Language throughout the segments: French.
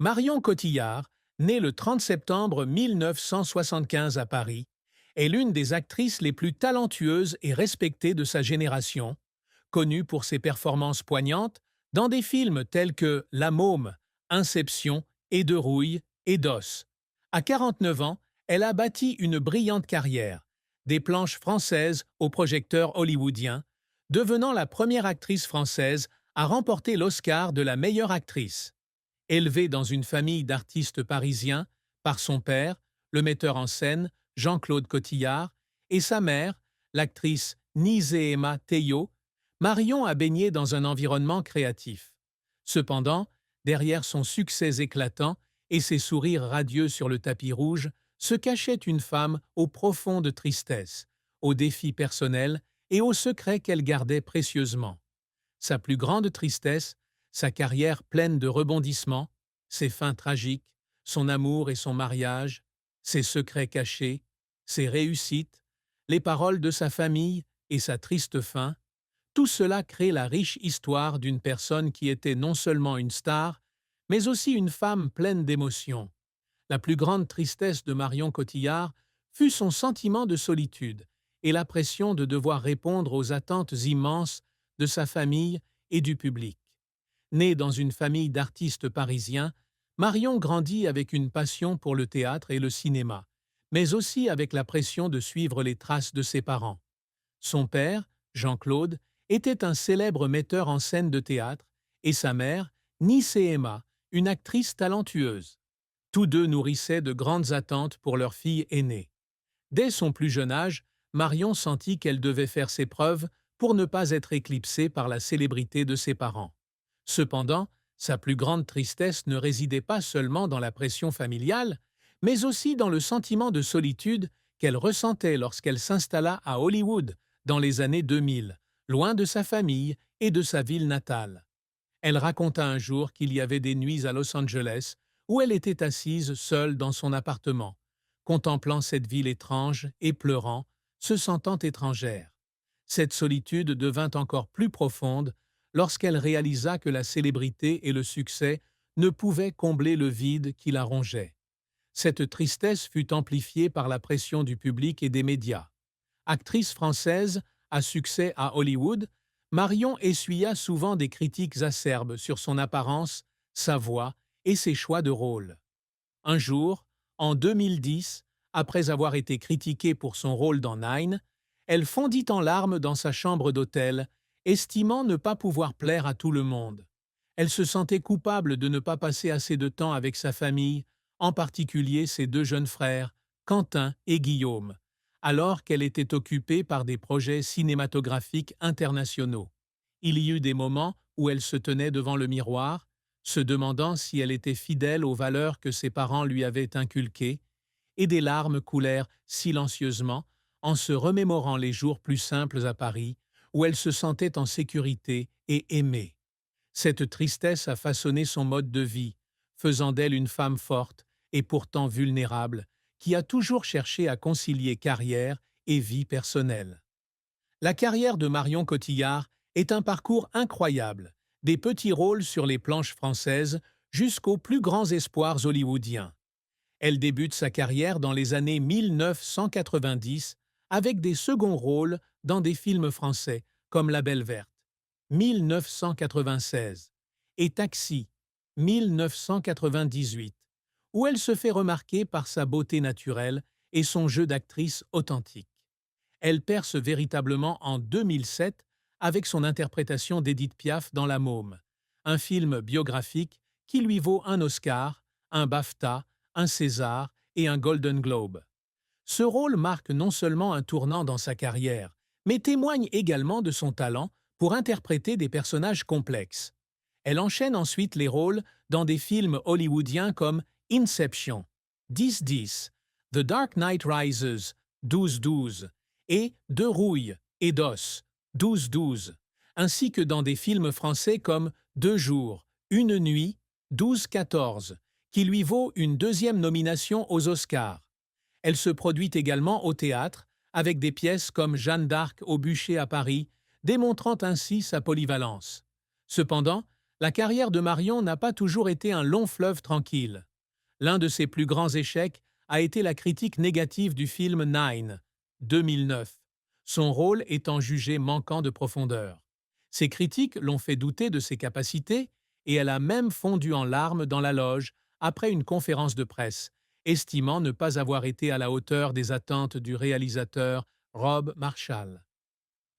Marion Cotillard, née le 30 septembre 1975 à Paris, est l'une des actrices les plus talentueuses et respectées de sa génération, connue pour ses performances poignantes dans des films tels que La Môme, Inception et De Rouille et d'Os. À 49 ans, elle a bâti une brillante carrière, des planches françaises aux projecteurs hollywoodiens, devenant la première actrice française à remporter l'Oscar de la meilleure actrice. Élevée dans une famille d'artistes parisiens par son père, le metteur en scène Jean-Claude Cotillard, et sa mère, l'actrice Niséema Teyo, Marion a baigné dans un environnement créatif. Cependant, derrière son succès éclatant et ses sourires radieux sur le tapis rouge, se cachait une femme aux profondes tristesses, aux défis personnels et aux secrets qu'elle gardait précieusement. Sa plus grande tristesse, sa carrière pleine de rebondissements, ses fins tragiques, son amour et son mariage, ses secrets cachés, ses réussites, les paroles de sa famille et sa triste fin, tout cela crée la riche histoire d'une personne qui était non seulement une star, mais aussi une femme pleine d'émotions. La plus grande tristesse de Marion Cotillard fut son sentiment de solitude et la pression de devoir répondre aux attentes immenses de sa famille et du public. Née dans une famille d'artistes parisiens, Marion grandit avec une passion pour le théâtre et le cinéma, mais aussi avec la pression de suivre les traces de ses parents. Son père, Jean-Claude, était un célèbre metteur en scène de théâtre, et sa mère, Niséema, une actrice talentueuse. Tous deux nourrissaient de grandes attentes pour leur fille aînée. Dès son plus jeune âge, Marion sentit qu'elle devait faire ses preuves pour ne pas être éclipsée par la célébrité de ses parents. Cependant, sa plus grande tristesse ne résidait pas seulement dans la pression familiale, mais aussi dans le sentiment de solitude qu'elle ressentait lorsqu'elle s'installa à Hollywood dans les années 2000, loin de sa famille et de sa ville natale. Elle raconta un jour qu'il y avait des nuits à Los Angeles où elle était assise seule dans son appartement, contemplant cette ville étrange et pleurant, se sentant étrangère. Cette solitude devint encore plus profonde lorsqu'elle réalisa que la célébrité et le succès ne pouvaient combler le vide qui la rongeait. Cette tristesse fut amplifiée par la pression du public et des médias. Actrice française à succès à Hollywood, Marion essuya souvent des critiques acerbes sur son apparence, sa voix et ses choix de rôle. Un jour, en 2010, après avoir été critiquée pour son rôle dans Nine, elle fondit en larmes dans sa chambre d'hôtel, estimant ne pas pouvoir plaire à tout le monde. Elle se sentait coupable de ne pas passer assez de temps avec sa famille, en particulier ses deux jeunes frères, Quentin et Guillaume, alors qu'elle était occupée par des projets cinématographiques internationaux. Il y eut des moments où elle se tenait devant le miroir, se demandant si elle était fidèle aux valeurs que ses parents lui avaient inculquées, et des larmes coulèrent silencieusement en se remémorant les jours plus simples à Paris, où elle se sentait en sécurité et aimée. Cette tristesse a façonné son mode de vie, faisant d'elle une femme forte et pourtant vulnérable, qui a toujours cherché à concilier carrière et vie personnelle. La carrière de Marion Cotillard est un parcours incroyable, des petits rôles sur les planches françaises jusqu'aux plus grands espoirs hollywoodiens. Elle débute sa carrière dans les années 1990 avec des seconds rôles dans des films français comme La Belle Verte, 1996, et Taxi, 1998, où elle se fait remarquer par sa beauté naturelle et son jeu d'actrice authentique. Elle perce véritablement en 2007 avec son interprétation d'Édith Piaf dans La Môme, un film biographique qui lui vaut un Oscar, un BAFTA, un César et un Golden Globe. Ce rôle marque non seulement un tournant dans sa carrière, mais témoigne également de son talent pour interpréter des personnages complexes. Elle enchaîne ensuite les rôles dans des films hollywoodiens comme Inception, 10-10, The Dark Knight Rises, 12-12, et De Rouille et d'Os, 12-12, ainsi que dans des films français comme Deux jours, une nuit, 12-14, qui lui vaut une deuxième nomination aux Oscars. Elle se produit également au théâtre, avec des pièces comme Jeanne d'Arc au Bûcher à Paris, démontrant ainsi sa polyvalence. Cependant, La carrière de Marion n'a pas toujours été un long fleuve tranquille. L'un de ses plus grands échecs a été la critique négative du film Nine, 2009, son rôle étant jugé manquant de profondeur. Ces critiques l'ont fait douter de ses capacités et elle a même fondu en larmes dans la loge après une conférence de presse, estimant ne pas avoir été à la hauteur des attentes du réalisateur Rob Marshall.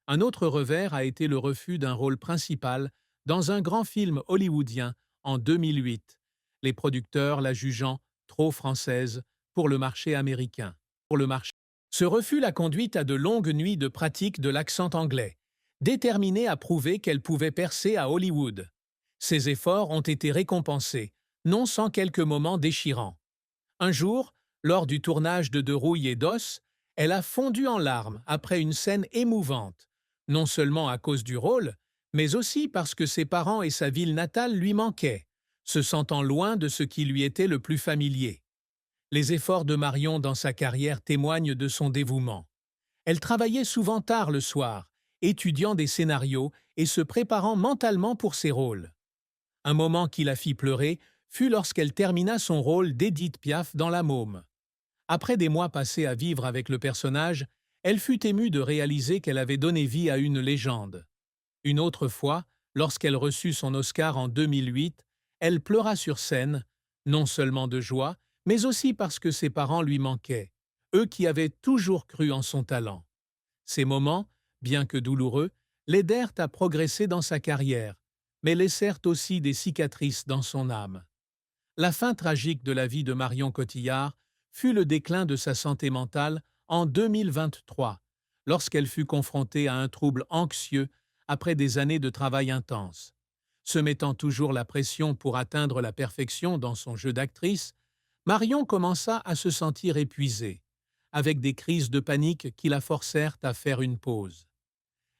Un autre revers a été le refus d'un rôle principal dans un grand film hollywoodien en 2008, les producteurs la jugeant trop française pour le marché américain. Ce refus l'a conduite à de longues nuits de pratique de l'accent anglais, déterminée à prouver qu'elle pouvait percer à Hollywood. Ses efforts ont été récompensés, non sans quelques moments déchirants. Un jour, lors du tournage de Rouille et d'os, elle a fondu en larmes après une scène émouvante, non seulement à cause du rôle, mais aussi parce que ses parents et sa ville natale lui manquaient, se sentant loin de ce qui lui était le plus familier. Les efforts de Marion dans sa carrière témoignent de son dévouement. Elle travaillait souvent tard le soir, étudiant des scénarios et se préparant mentalement pour ses rôles. Un moment qui la fit pleurer fut lorsqu'elle termina son rôle d'Édith Piaf dans La Môme. Après des mois passés à vivre avec le personnage, elle fut émue de réaliser qu'elle avait donné vie à une légende. Une autre fois, lorsqu'elle reçut son Oscar en 2008, elle pleura sur scène, non seulement de joie, mais aussi parce que ses parents lui manquaient, eux qui avaient toujours cru en son talent. Ces moments, bien que douloureux, l'aidèrent à progresser dans sa carrière, mais laissèrent aussi des cicatrices dans son âme. La fin tragique de la vie de Marion Cotillard fut le déclin de sa santé mentale en 2023, lorsqu'elle fut confrontée à un trouble anxieux après des années de travail intense. Se mettant toujours la pression pour atteindre la perfection dans son jeu d'actrice, Marion commença à se sentir épuisée, avec des crises de panique qui la forcèrent à faire une pause.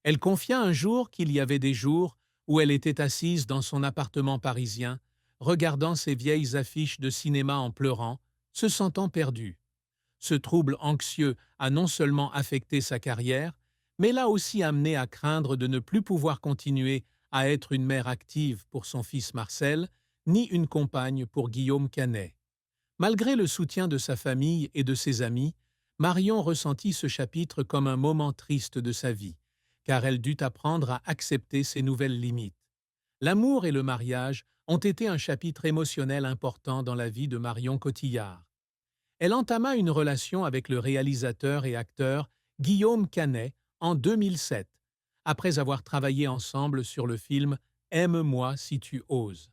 Elle confia un jour qu'il y avait des jours où elle était assise dans son appartement parisien, regardant ses vieilles affiches de cinéma en pleurant, se sentant perdue. Ce trouble anxieux a non seulement affecté sa carrière, mais l'a aussi amenée à craindre de ne plus pouvoir continuer à être une mère active pour son fils Marcel, ni une compagne pour Guillaume Canet. Malgré le soutien de sa famille et de ses amis, Marion ressentit ce chapitre comme un moment triste de sa vie, car elle dut apprendre à accepter ses nouvelles limites. L'amour et le mariage ont été un chapitre émotionnel important dans la vie de Marion Cotillard. Elle entama une relation avec le réalisateur et acteur Guillaume Canet en 2007, après avoir travaillé ensemble sur le film Aime-moi si tu oses.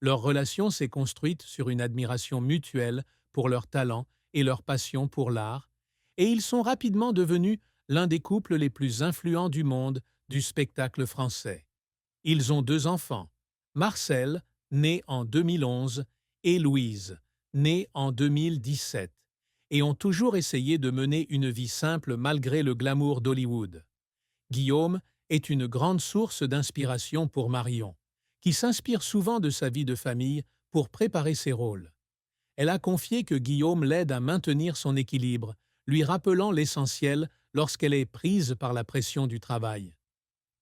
Leur relation s'est construite sur une admiration mutuelle pour leur talent et leur passion pour l'art, et ils sont rapidement devenus l'un des couples les plus influents du monde du spectacle français. Ils ont 2 enfants, Marcel, né en 2011, et Louise, née en 2017, et ont toujours essayé de mener une vie simple malgré le glamour d'Hollywood. Guillaume est une grande source d'inspiration pour Marion, qui s'inspire souvent de sa vie de famille pour préparer ses rôles. Elle a confié que Guillaume l'aide à maintenir son équilibre, lui rappelant l'essentiel lorsqu'elle est prise par la pression du travail.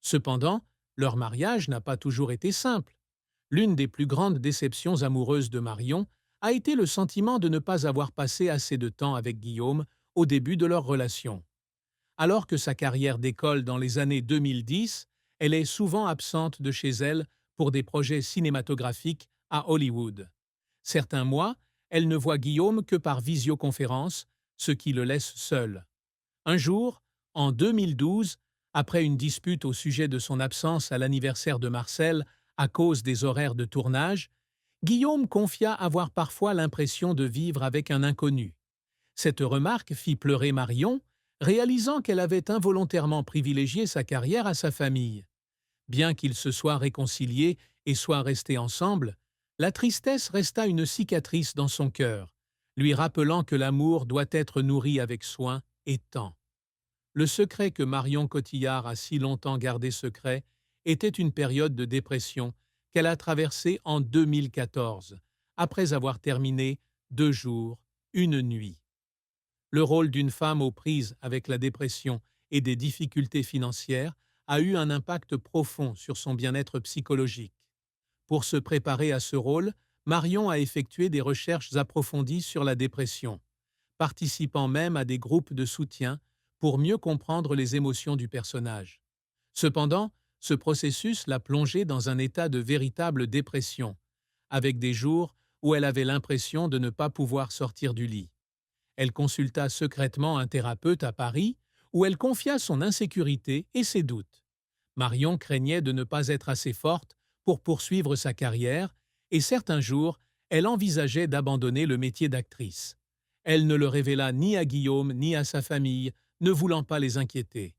Cependant, leur mariage n'a pas toujours été simple. L'une des plus grandes déceptions amoureuses de Marion a été le sentiment de ne pas avoir passé assez de temps avec Guillaume au début de leur relation. Alors que sa carrière décolle dans les années 2010, elle est souvent absente de chez elle pour des projets cinématographiques à Hollywood. Certains mois, elle ne voit Guillaume que par visioconférence, ce qui le laisse seul. Un jour, en 2012, après une dispute au sujet de son absence à l'anniversaire de Marcel à cause des horaires de tournage, Guillaume confia avoir parfois l'impression de vivre avec un inconnu. Cette remarque fit pleurer Marion, réalisant qu'elle avait involontairement privilégié sa carrière à sa famille. Bien qu'ils se soient réconciliés et soient restés ensemble, la tristesse resta une cicatrice dans son cœur, lui rappelant que l'amour doit être nourri avec soin et temps. Le secret que Marion Cotillard a si longtemps gardé secret était une période de dépression qu'elle a traversée en 2014, après avoir terminé 2 jours, 1 nuit. Le rôle d'une femme aux prises avec la dépression et des difficultés financières a eu un impact profond sur son bien-être psychologique. Pour se préparer à ce rôle, Marion a effectué des recherches approfondies sur la dépression, participant même à des groupes de soutien pour mieux comprendre les émotions du personnage. Cependant, ce processus l'a plongée dans un état de véritable dépression, avec des jours où elle avait l'impression de ne pas pouvoir sortir du lit. Elle consulta secrètement un thérapeute à Paris, où elle confia son insécurité et ses doutes. Marion craignait de ne pas être assez forte pour poursuivre sa carrière, et certains jours, elle envisageait d'abandonner le métier d'actrice. Elle ne le révéla ni à Guillaume ni à sa famille, ne voulant pas les inquiéter.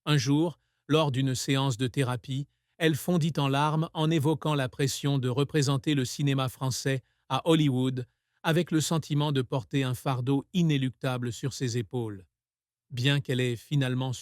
Un jour, lors d'une séance de thérapie, elle fondit en larmes en évoquant la pression de représenter le cinéma français à Hollywood, avec le sentiment de porter un fardeau inéluctable sur ses épaules. Bien qu'elle ait finalement